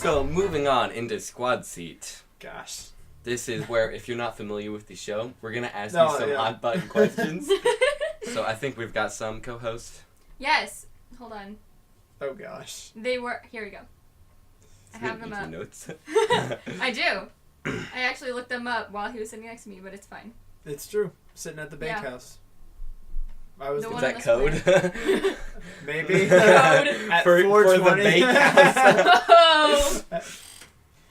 So, moving on into Squad Seat. Gosh. This is where, if you're not familiar with the show, we're going to ask you some yeah. hot button questions. So, I think we've got some co-hosts. Yes. Hold on. Oh, gosh. They were... Here we go. I have them up. Notes. I do. I actually looked them up while he was sitting next to me, but it's fine. It's true. Sitting at the bakehouse. I was The Is one that on code? maybe Code. at for the 420. bakehouse. Oh!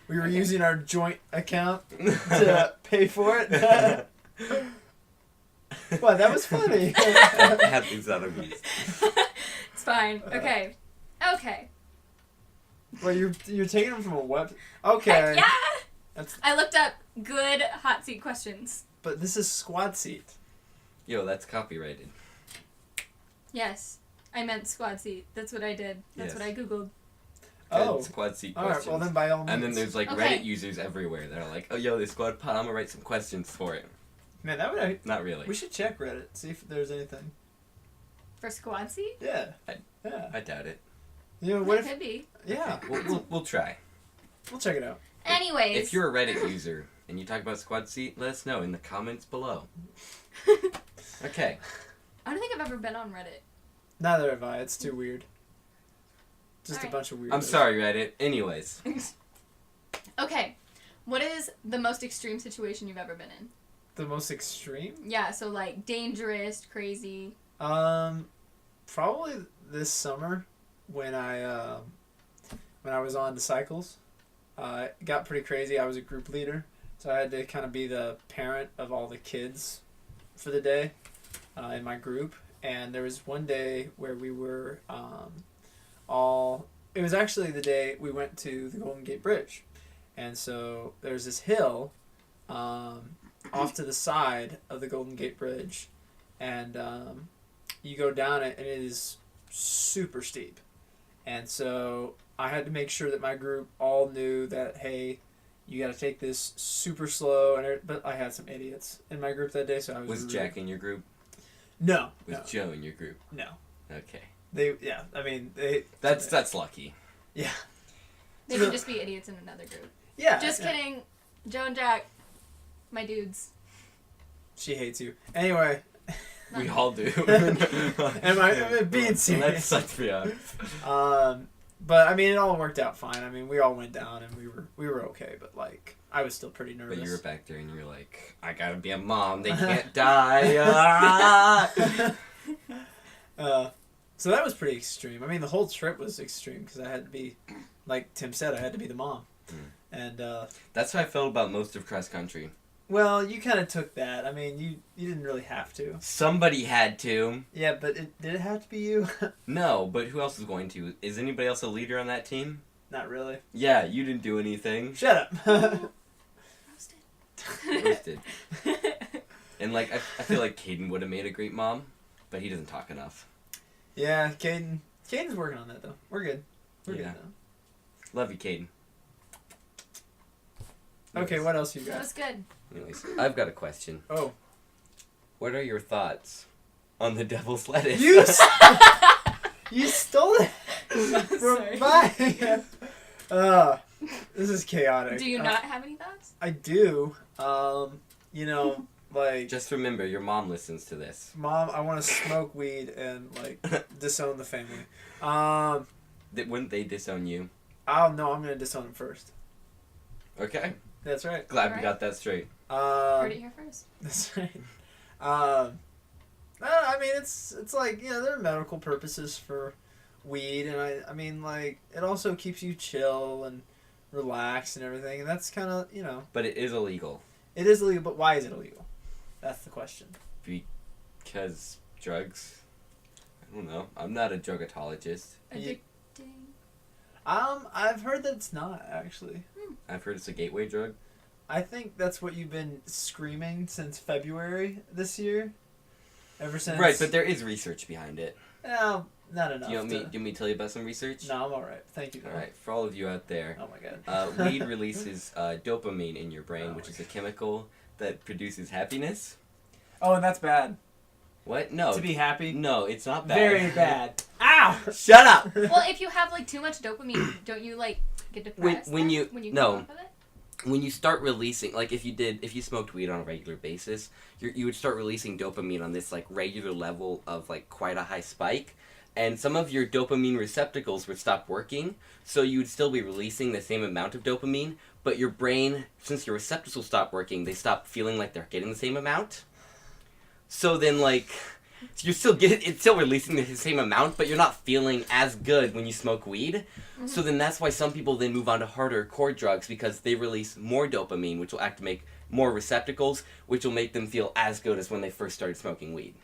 We were using our joint account to pay for it. What? That was funny. Hadley's out of use. It's fine. Okay. Okay. Well, you're taking them from a web. Okay. Yeah! That's, I looked up good hot seat questions. but this is Squad Seat. Yo, that's copyrighted. Yes. I meant squad seat. That's what I did. That's Yes. what I googled. Oh. Good Squad Seat All questions. right. Well, then by all means. And then there's like Okay. Reddit users everywhere that are like, oh, yo, this Squad Pod, I'm going to write some questions for it. Man, that would. Not really. We should check Reddit. See if there's anything. For squad seat? Yeah. I- Yeah. I doubt it. You know what That if? could be. Yeah. We'll try. We'll check it out. Anyways. If you're a Reddit user and you talk about Squad Seat, let us know in the comments below. Okay. I don't think I've ever been on Reddit. Neither have I. It's too weird. Just Alright. a bunch of weird. I'm sorry, Reddit. Anyways. Okay. What is the most extreme situation you've ever been in? The most extreme? Yeah, so like dangerous, crazy. Probably this summer when I was on the cycles. It got pretty crazy. I was a group leader, so I had to kind of be the parent of all the kids for the day in my group. And there was one day where we were all... It was actually the day we went to the Golden Gate Bridge. And so there's this hill off to the side of the Golden Gate Bridge. And you go down it, and it is super steep. And so I had to make sure that my group all knew that, hey, you got to take this super slow. But I had some idiots in my group that day, so I was... Was Jack in your group? No. Was Joe in your group? No. Okay. That's lucky. Yeah. They could just be idiots in another group. Yeah. Just kidding. Joe and Jack, my dudes. She hates you. Anyway. We all do. Am I being serious? Let's be honest. But I mean, it all worked out fine. I mean, we all went down and we were okay. But like, I was still pretty nervous. But you were back there and you were like, I gotta be a mom. They can't die. Ah! So that was pretty extreme. I mean, the whole trip was extreme because I had to be, like Tim said, I had to be the mom. And that's how I felt about most of cross country. well, you kind of took that. I mean, you didn't really have to. Somebody had to. Yeah, but did it have to be you? No, but who else is going to? Is anybody else a leader on that team? Not really. Yeah, you didn't do anything. Shut up. Roasted. And like, I feel like Caden would have made a great mom, but he doesn't talk enough. Yeah, Caden's working on that though. We're good. We're Yeah. good now. Love you, Caden. Okay, what else you That got? was good. Anyways, I've got a question. Oh. What are your thoughts on the devil's lettuce? You stole it from Sorry. mine. This is chaotic. Do you not have any thoughts? I do. You know, like, Just remember, your mom listens to this. Mom, I want to smoke weed and like disown the family. Wouldn't they disown you? Oh no, I'm gonna disown him first. Okay. That's right. Glad we Alright. got that straight. Heard it here first. That's right. I mean, it's like, you know, there are medical purposes for weed, and I mean, like, it also keeps you chill and relaxed and everything, and that's kind of, you know. But it is illegal. It is illegal, but why is it illegal? That's the question. Because drugs? I don't know. I'm not a drugatologist. You- Addicting. I've heard that it's not, actually. I've heard it's a gateway drug. I think that's what you've been screaming since February this year. Ever since... Right, but there is research behind it. No, not enough. Do you want me to tell you about some research? No, I'm alright. Thank you. Alright, for all of you out there, Oh my god. weed releases dopamine in your brain, which is a chemical that produces happiness. Oh, and that's bad. What? No. To be happy? No, it's not bad. Very bad. Ow! Shut up. Well, if you have like too much dopamine, don't you like get depressed When you come no. off of it? When you start releasing, like if you smoked weed on a regular basis, you would start releasing dopamine on this like regular level of like quite a high spike, and some of your dopamine receptacles would stop working, so you would still be releasing the same amount of dopamine, but your brain, since your receptacles will stop working, they stop feeling like they're getting the same amount. So then like it's still releasing the same amount, but you're not feeling as good when you smoke weed. Mm-hmm. So then that's why some people then move on to harder core drugs, because they release more dopamine, which will activate more receptacles, which will make them feel as good as when they first started smoking weed.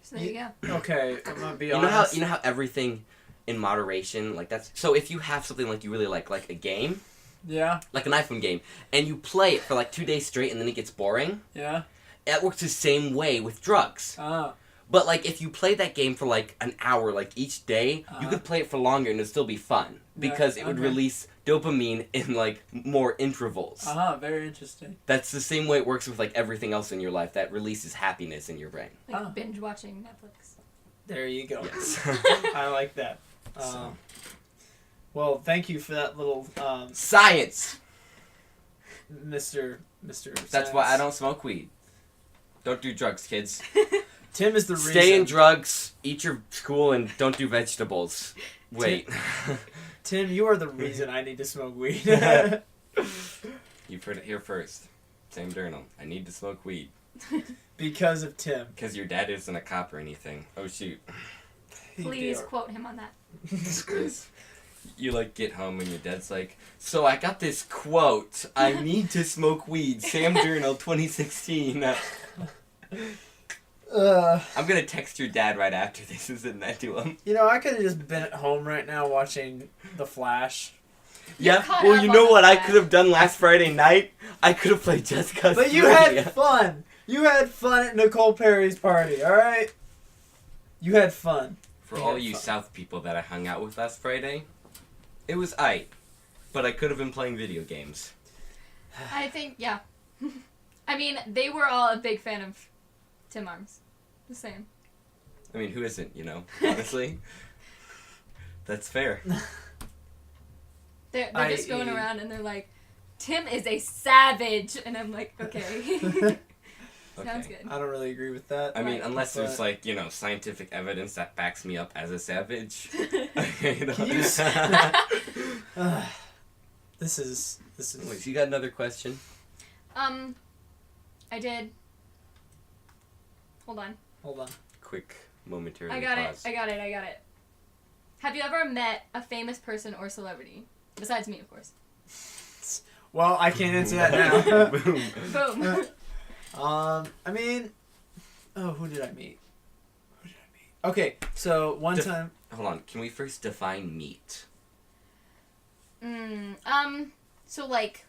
So there you go. Okay, I'm gonna be honest. You know how everything in moderation, like that's so if you have something like you really like a game, Yeah. like an iPhone game, and you play it for like 2 days straight and then it gets boring. Yeah. It works the same way with drugs. Oh. But like if you play that game for like an hour, like each day, you could play it for longer and it'd still be fun because it would release dopamine in like more intervals. Very interesting. That's the same way it works with like everything else in your life that releases happiness in your brain. Like binge watching Netflix. There you go. Yes. I like that. Well, thank you for that little Science. Mr. That's why I don't smoke weed. Don't do drugs, kids. Tim is the reason. Stay in drugs, eat your school, and don't do vegetables. Wait. Tim, you are the reason I need to smoke weed. You've heard it here first. Sam Journal. I need to smoke weed. Because of Tim. Because your dad isn't a cop or anything. Oh, shoot. Please quote him on that. You like get home and your dad's like, so I got this quote. I need to smoke weed. Sam Journal 2016. I'm gonna text your dad right after this and send that to him. You know, I could have just been at home right now watching The Flash. Yeah, well, you know what I could have done last Friday night? I could have played Just Cause. But you had fun. You had fun at Nicole Perry's party, alright? You had fun. For all you South people that I hung out with last Friday, it was aight. But I could have been playing video games. I think, yeah. I mean, they were all a big fan of Tim Arms. The same. I mean, who isn't, you know? Honestly. That's fair. They're just going around and they're like, Tim is a savage. And I'm like, okay. Sounds good. I don't really agree with that. I mean, unless there's, like, you know, scientific evidence that backs me up as a savage. You know? This is... Wait, you got another question? I did. Hold on. Quick momentary I got pause. it. Have you ever met a famous person or celebrity? Besides me, of course. Well, I can't answer that now. Boom. I mean... Oh, who did I meet? Okay, so one time... Hold on, can we first define meet? So, like,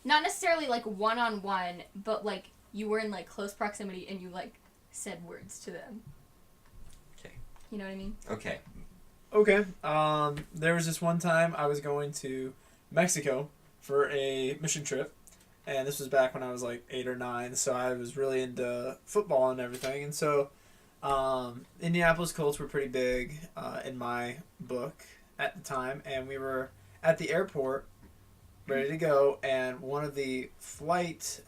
not necessarily, like, one-on-one, but, like, you were in, like, close proximity and you, like, said words to them. Okay. You know what I mean? Okay. Okay. There was this one time I was going to Mexico for a mission trip, and this was back when I was, like, 8 or 9, so I was really into football and everything, and so Indianapolis Colts were pretty big in my book at the time, and we were at the airport ready to go, and one of the flight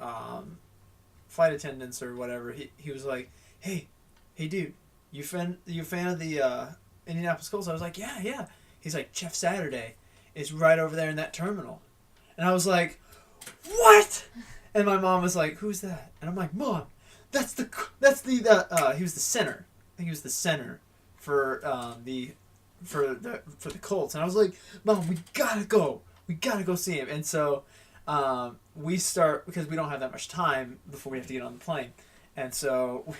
attendants or whatever, he was like, hey dude, you a fan of the Indianapolis Colts? I was like, yeah. He's like, Jeff Saturday is right over there in that terminal. And I was like, what? And my mom was like, who's that? And I'm like, Mom, that's the he was the center. I think he was the center for the Colts. And I was like, Mom, we gotta go see him. And so we start, because we don't have that much time before we have to get on the plane. And so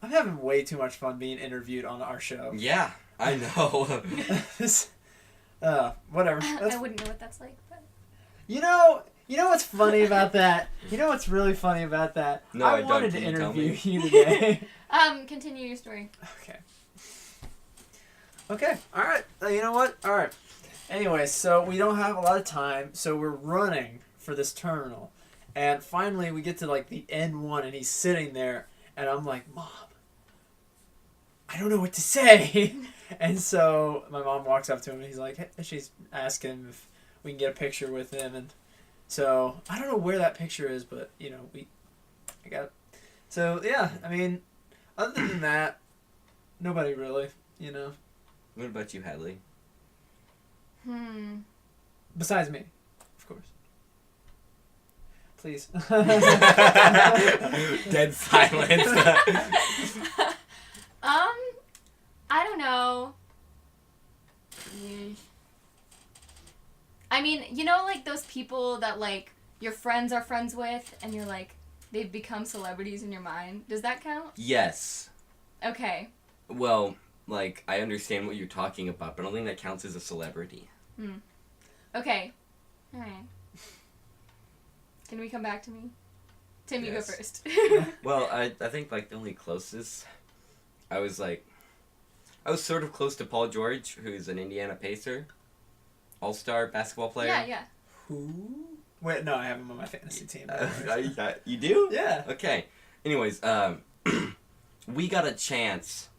I'm having way too much fun being interviewed on our show. Yeah, I know. Whatever. I wouldn't know what that's like, but... You know what's funny about that? You know what's really funny about that? No, I wanted to interview you today. Continue your story. Okay. All right. You know what? All right. Anyway, so we don't have a lot of time, so we're running for this terminal. And finally we get to, like, the N1, and he's sitting there, and I'm like, Mom, I don't know what to say. And so my mom walks up to him and she's asking if we can get a picture with him. And so I don't know where that picture is, but I got it. So yeah, I mean, other than that, nobody really, What about you, Hadley? Besides me, of course. Please. Dead silence. I don't know. I mean, like those people that like your friends are friends with and you're like they've become celebrities in your mind. Does that count? Yes. Okay. Well, like, I understand what you're talking about, but I don't think that counts as a celebrity. Okay. Alright. Can we come back to me? Tim, you go Yes. first. Well, I think, like, the only closest, I was sort of close to Paul George, who's an Indiana Pacer, all-star basketball player. Yeah. Who? Wait, no, I have him on my fantasy team. You do? Yeah. Okay. Anyways, we got a chance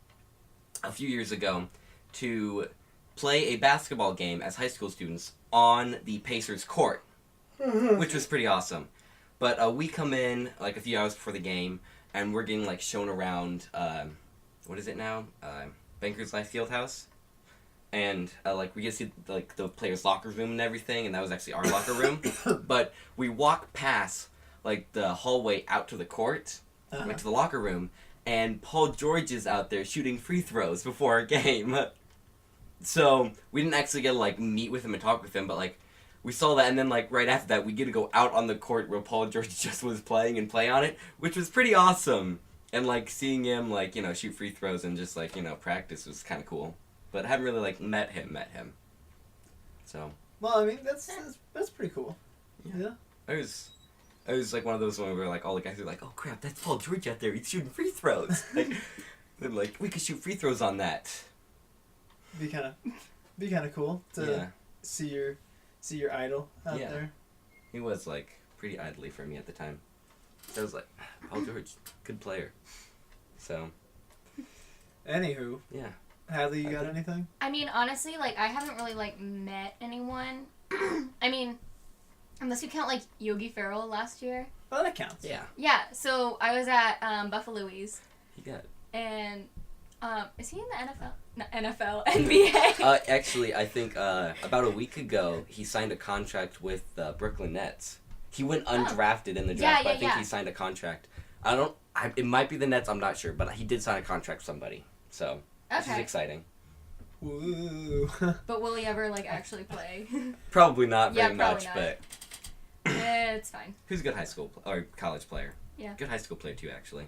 a few years ago to play a basketball game as high school students on the Pacers court, which was pretty awesome. But we come in like a few hours before the game, and we're getting like shown around. What is it now? Bankers Life Fieldhouse, and like we get to see like the players' locker room and everything, and that was actually our locker room. But we walk past like the hallway out to the court, went to the locker room, and Paul George is out there shooting free throws before our game. So we didn't actually get to like meet with him and talk with him, but like we saw that, and then like right after that we get to go out on the court where Paul George just was playing and play on it, which was pretty awesome. And like seeing him like shoot free throws and just like practice was kind of cool. But I haven't really like met him. So. Well, I mean that's pretty cool. Yeah. It was like one of those ones where like all the guys are like, oh crap, that's Paul George out there. He's shooting free throws. They're like, we could shoot free throws on that. Be kind of cool to see your idol out there. He was like pretty idly for me at the time. So I was like, Paul George, good player. So. Anywho. Yeah. Hadley, you got anything? I mean, honestly, like I haven't really like met anyone. I mean, unless you count like Yogi Ferrell last year. Well, that counts. Yeah. Yeah. So I was at Buffalo's. He got. And is he in the NFL? No, NFL, NBA. Actually, I think about a week ago he signed a contract with the Brooklyn Nets. He went undrafted in the draft, but I think he signed a contract. It might be the Nets, I'm not sure, but he did sign a contract with somebody. So, this is exciting. Woo. But will he ever like actually play? Probably not very probably much, not. but It's fine. who's a good high school or college player? Yeah. Good high school player too, actually.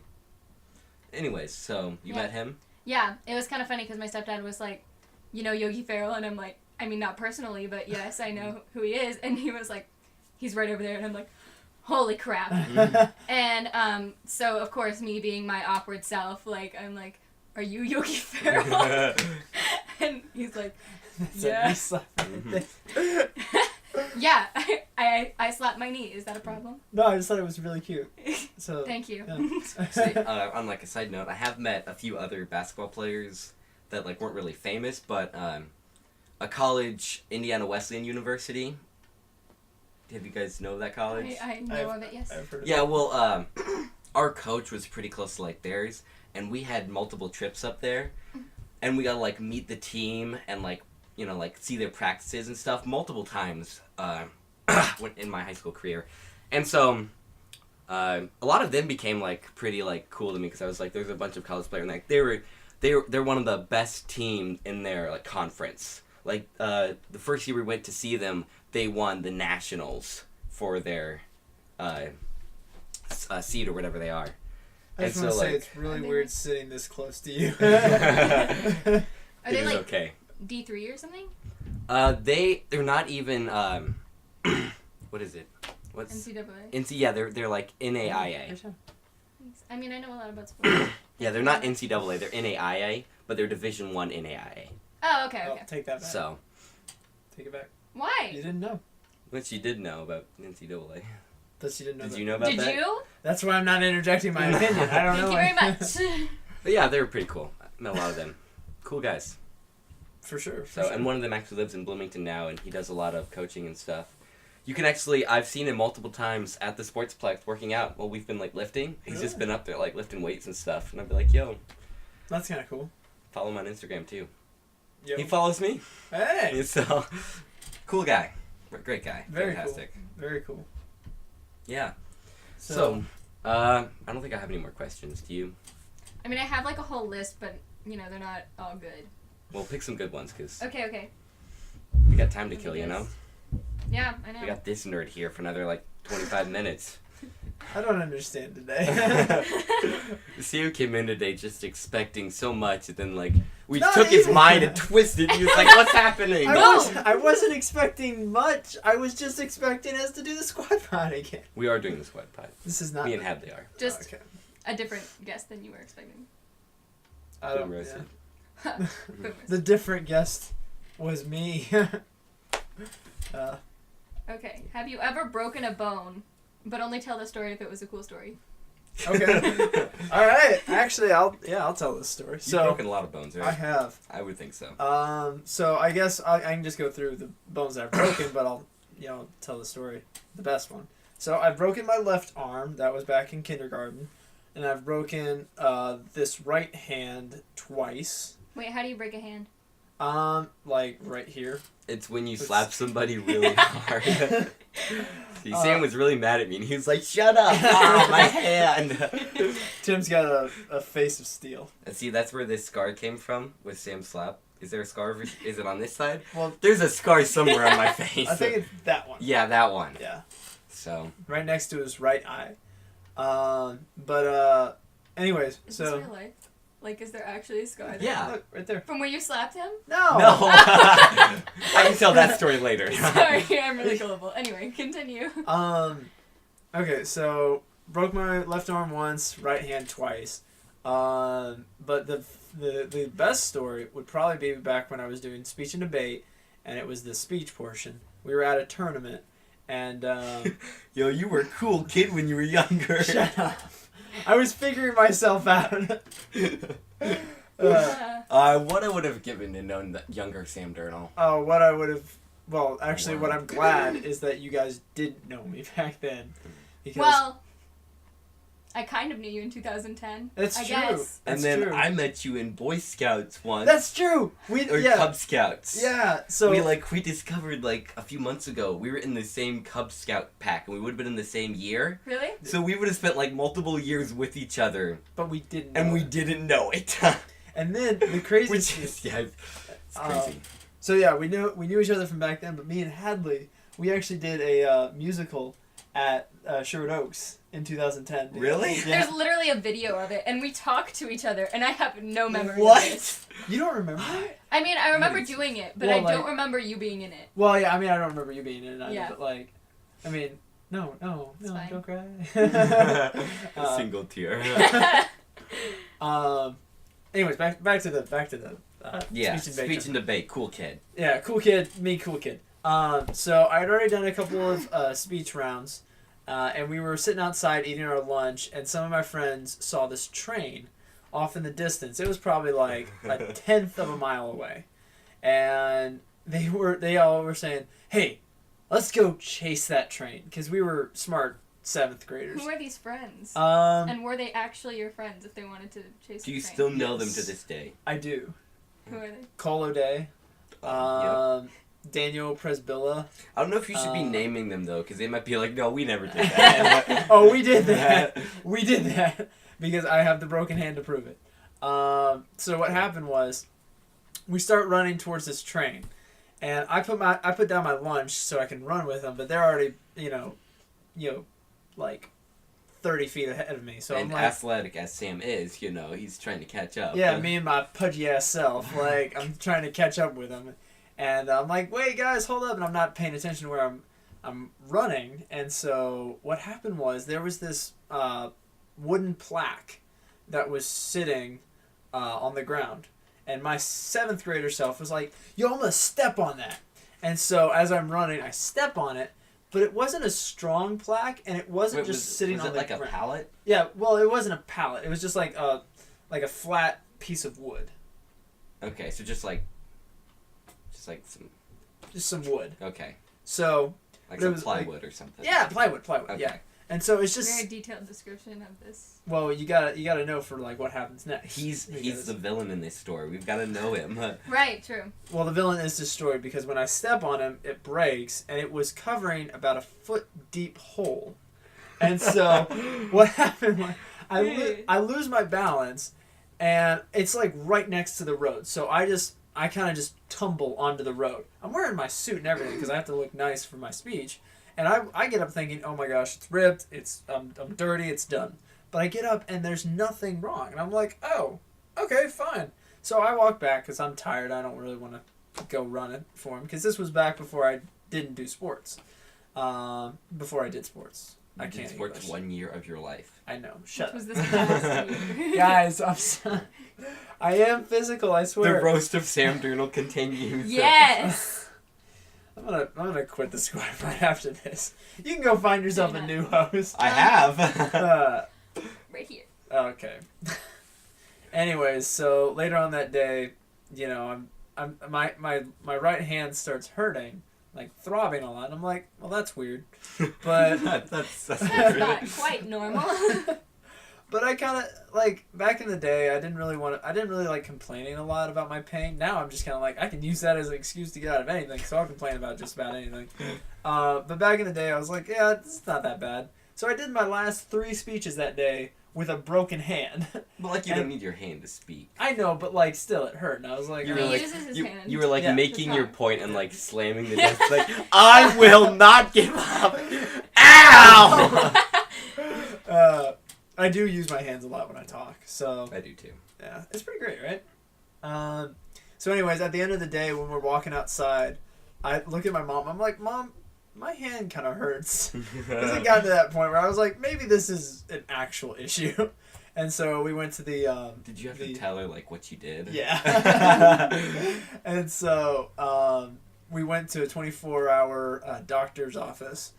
Anyways, so you met him? Yeah, it was kind of funny because my stepdad was like, Yogi Ferrell, and I'm like, I mean, not personally, but yes, I know who he is, and he was like, he's right over there, and I'm like, holy crap. And so of course, me being my awkward self, like I'm like, are you Yogi Ferrell? And he's like, yeah. Yeah, I slapped my knee. Is that a problem? No, I just thought it was really cute. So thank you. Yeah. See, on like a side note, I have met a few other basketball players that like weren't really famous, but a college, Indiana Wesleyan University. Have you guys know that college? I know of it, yes. I've heard of Yeah, it. well, our coach was pretty close to like theirs, and we had multiple trips up there, and we got to like meet the team and like like see their practices and stuff multiple times in my high school career, and so a lot of them became like pretty like cool to me because I was like, there's a bunch of college players and like they're one of the best team in their like conference. Like the first year we went to see them, they won the nationals for their seed or whatever they are. I just want to say it's really weird sitting this close to you. Are they like okay. D3 or something? They're not even what is it? What's NCAA. Yeah, they're like NAIA. I mean, I know a lot about sports. Yeah, they're not NCAA. They're NAIA, but they're Division I NAIA. Oh, okay. Oh, take that back. So. Take it back. Why? You didn't know. Which you did know about NCAA. That you didn't know. Did that. you know about that? Did you? That's why I'm not interjecting my opinion. I don't know. Thank you very much. But yeah, they were pretty cool. Met a lot of them. Cool guys. For sure. So, and one of them actually lives in Bloomington now, and he does a lot of coaching and stuff. You can actually, I've seen him multiple times at the Sportsplex working out while we've been, like, lifting. He's just been up there, like, lifting weights and stuff. And I'd be like, yo. That's kind of cool. Follow him on Instagram, too. Yo. He follows me. Hey! So, cool guy. Great guy. Very Fantastic. cool. Very cool. Yeah. So, I don't think I have any more questions. Do you? I mean, I have like a whole list, but you know they're not all good. Well, pick some good ones, because Okay. we got time to kill, you know? Yeah, I know. We got this nerd here for another, like, 25 minutes. I don't understand today. Sam came in today just expecting so much, and then, like, we Not took his even. mind and twisted. He was like, what's happening? I wasn't expecting much. I was just expecting us to do the squad pod again. We are doing the squad pod. This is not... Me and Hadley are. Just Okay. a different guest than you were expecting. I don't... Boom Yeah. roasted. The different guest was me. Okay. Have you ever broken a bone, but only tell the story if it was a cool story? Okay. All right. Actually, I'll tell this story. You've So broken a lot of bones, right? I have. I would think so. So I guess I can just go through the bones that I've broken, but I'll tell the story, the best one. So I've broken my left arm. That was back in kindergarten, and I've broken this right hand twice. Wait, how do you break a hand? Like right here. It's when you slap somebody really hard. See, Sam was really mad at me, and he was like, shut up! Ah, my hand! Tim's got a face of steel. And see, that's where this scar came from, with Sam's slap. Is there a scar? Is it on this side? Well, There's a scar somewhere on my face. I think it's that one. Yeah, that one. Yeah. So. Right next to his right eye. Anyways, Is so... this real life? Like, is there actually a scar there? Yeah. Look, right there. From where you slapped him? No! No! I can tell that story later. Sorry, I'm really gullible. Anyway, continue. Okay, so broke my left arm once, right hand twice. But the best story would probably be back when I was doing speech and debate, and it was the speech portion. We were at a tournament, and Yo, you were a cool kid when you were younger. shut up. I was figuring myself out. What I would have given to know that younger Sam Durnall. What I would have... Well, actually, Wow. what I'm glad is that you guys didn't know me back then. Because Well, I kind of knew you in 2010. It's I true. guess. And That's then true. I met you in Boy Scouts once. That's true! Or Cub Scouts. Yeah, so... We discovered like a few months ago we were in the same Cub Scout pack, and we would have been in the same year. Really? So we would have spent like multiple years with each other, But we didn't and know we it. didn't know it. And then the craziest... Which is it's crazy. So yeah, we knew each other from back then, but me and Hadley, we actually did a musical at Sherwood Oaks in 2010. Really? Yeah. There's literally a video of it, and we talk to each other, and I have no memory What? of this. You don't remember it? I mean, I remember doing it, but Well, I don't like- remember you being in it. Well, yeah, I mean, I don't remember you being in it either, Yeah. but like, I mean, no, It's fine. don't cry. A single tear. Anyways, back to the Yeah, speech and debate. speech and debate. Cool kid. Yeah, cool kid. Me, cool kid. So I'd already done a couple of speech rounds, and we were sitting outside eating our lunch, and some of my friends saw this train off in the distance. It was probably like a tenth of a mile away, and they all were saying, "Hey, let's go chase that train," because we were smart 7th graders. Who are these friends? Um, And were they actually your friends if they wanted to chase Do the you train? still know them Yes. to this day? I do. Who are they? Cole O'Day, Yep. Daniel Presbilla. I don't know if you should be Uh, naming them though, because they might be like, no, we never did that. Oh, we did that. We did that because I have the broken hand to prove it. So what happened was, we start running towards this train, and I put down my lunch so I can run with them, but they're already like 30 feet ahead of me. So And I'm like, athletic as Sam is, he's trying to catch up. yeah, me and my pudgy ass self, like I'm trying to catch up with them, and I'm like, wait guys, hold up, and I'm not paying attention to where I'm running, and so what happened was there was this wooden plaque that was sitting on the ground, and my 7th grader self was like, yo, I'm gonna step on that, and so as I'm running, I step on it, but it wasn't a strong plaque, and it wasn't Wait, just sitting was on it the like ground. a pallet? Yeah, well, it wasn't a pallet. It was just like a flat piece of wood. Okay, so just like some. Just some wood. Okay. So. Like But it some was, plywood or something. Yeah, plywood. Okay. Yeah. And so it's just. Very detailed description of this. Well, you gotta know for like what happens next. He's Because- the villain in this story. We've got to know him. Right, true. Well, the villain is destroyed because when I step on him, it breaks, and it was covering about a foot deep hole. And so, what happened was I lose my balance, and it's like right next to the road. So I kind of just tumble onto the road. I'm wearing my suit and everything because I have to look nice for my speech. And I get up thinking, oh my gosh, it's ripped, I'm dirty, it's done. But I get up and there's nothing wrong. And I'm like, oh, okay, fine. So I walk back because I'm tired. I don't really want to go run it for him because this was back before I didn't do sports. Before I did sports. I You did can't sports English. 1 year of your life. I know. Shut Was up. this past year? Guys, I am physical, I swear. The roast of Sam Durnall continues. Yes. I'm gonna quit the squad right after this. You can go find yourself a new host. I have. Right here. Okay. Anyways, so later on that day, you know, my right hand starts hurting, like throbbing a lot. And I'm like, well, that's weird, but that's That's weird. not quite normal. but I kind of like back in the day, I didn't really like complaining a lot about my pain. Now I'm just kind of like I can use that as an excuse to get out of anything, so I'll complain about just about anything. But back in the day, I was like, yeah, it's not that bad. So I did my last 3 speeches that day with a broken hand. But like you don't need your hand to speak. I know, but like still, it hurt, and I was like, You He were like uses his you, hand. you were like Yeah. making To your talk. point and like slamming the desk like I will not give up. Ow! I do use my hands a lot when I talk, so I do too. yeah, it's pretty great, right? So anyways, at the end of the day, when we're walking outside, I look at my mom. I'm like, Mom, my hand kind of hurts. Because it got to that point where I was like, maybe this is an actual issue. And so we went to the... Did you have to tell her like what you did? Yeah. And so we went to a 24-hour doctor's office.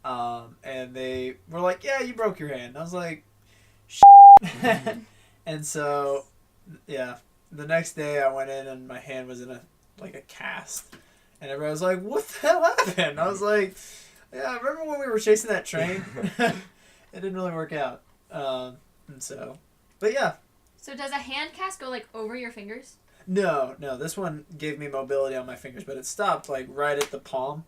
And they were like, yeah, you broke your hand. I was like, and so, yeah, the next day I went in and my hand was in a cast. And everybody was like, what the hell happened? I was like, yeah, remember when we were chasing that train? It didn't really work out. And so, but yeah. So does a hand cast go like over your fingers? No, this one gave me mobility on my fingers, but it stopped like right at the palm.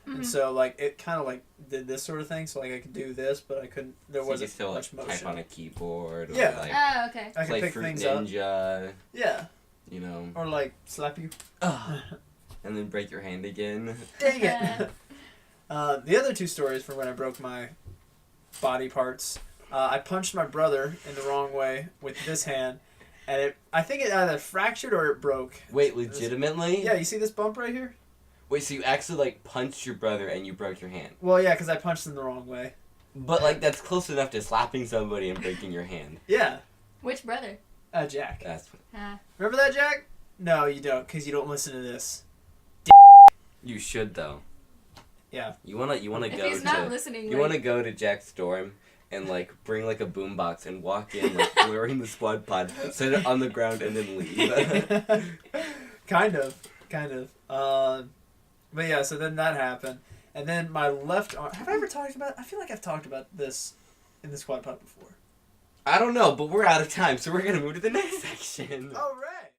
Mm-hmm. And so like it kind of like did this sort of thing. So like I could do this, but I couldn't, there So you wasn't still much like motion. type on a keyboard or Yeah. like Oh, okay. I could play pick Fruit things up. Ninja, Yeah. you know. Or like slap you. And then break your hand again. Dang it. The other 2 stories for when I broke my body parts. I punched my brother in the wrong way with this hand, and I think it either fractured or it broke. Wait, legitimately? Yeah, you see this bump right here? Wait, so you actually like punched your brother and you broke your hand? Well, yeah, because I punched him the wrong way. But like that's close enough to slapping somebody and breaking your hand. Yeah. Which brother? Jack. That's Remember that, Jack? No, you don't, because you don't listen to this. you should though. Yeah. You wanna If go he's to not listening, you wanna go to Jack's dorm and like bring like a boombox and walk in like wearing the squad pod, set it on the ground and then leave. Kind of. But yeah, so then that happened. And then my left arm... Have I ever talked about... I feel like I've talked about this in the squad pod before. I don't know, but we're out of time, so we're gonna move to the next section. All right.